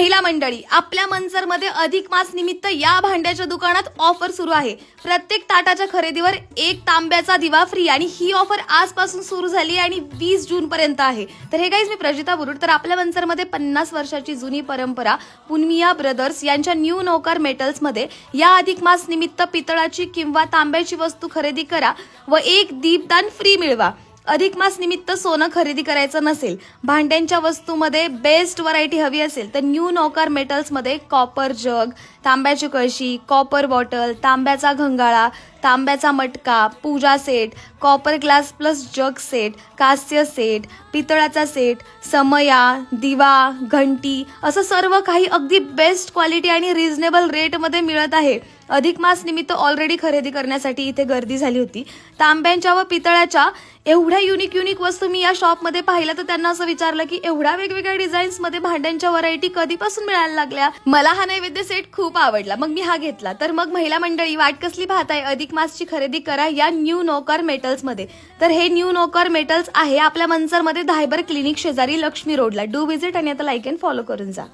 महिला मंडळी, आपल्या मंचरमध्ये अधिक मास निमित्त या भांड्याच्या दुकानात ऑफर सुरू आहे. प्रत्येक ताटाच्या खरेदीवर एक तांब्याचा दिवा फ्री आणि ही ऑफर आजपासून सुरू झाली आणि 20 जून पर्यंत आहे. तर हे गाईज, मी प्रजिता बुरुड. तर आपल्या मंचरमध्ये 50 वर्षाची जुनी परंपरा पुनमिया ब्रदर्स यांच्या न्यू नोकर मेटल्स मध्ये या अधिक मास निमित्त पितळाची किंवा तांब्याची वस्तू खरेदी करा व एक दीपदान फ्री मिळवा. अधिक मास निमित्त सोनं खरेदी करायचं नसेल, भांड्यांच्या वस्तूमध्ये बेस्ट व्हरायटी हवी असेल तर न्यू नोकर मेटल्समध्ये कॉपर जग, तांब्याची कळशी, कॉपर बॉटल, तांब्याचा घंगाळा, तांब्याचा मटका, पूजा सेट, कॉपर ग्लास प्लस जग सेट, कास्य सेट, पितळाचा सेट, समया, दिवा, घंटी असं सर्व काही अगदी बेस्ट क्वालिटी आणि रिझनेबल रेटमध्ये मिळत आहे. अधिक मास निमित्त ऑलरेडी खरेदी करण्यासाठी इथे गर्दी झाली होती. तांब्यांच्या व पितळाच्या एवढ्या युनिक वस्तू मी या शॉपमध्ये पाहिल्या तर त्यांना असं विचारलं की एवढ्या वेगवेगळ्या डिझाईन्स मध्ये भांड्यांच्या व्हरायटी कधीपासून मिळायला लागल्या. मला हा नैवेद्य सेट खूप आवडला, मग मी हा घेतला. तर मग महिला मंडळी, वाट कसली पाहताय? अधिक मासची खरेदी करा या न्यू नोकर मेटल्स मध्ये. तर हे न्यू नोकर मेटल्स आहे आपल्या मंचरमध्ये धायबर क्लिनिक शेजारी लक्ष्मी रोडला. डू विजिट आणि आता लाईक अँड फॉलो करून जा.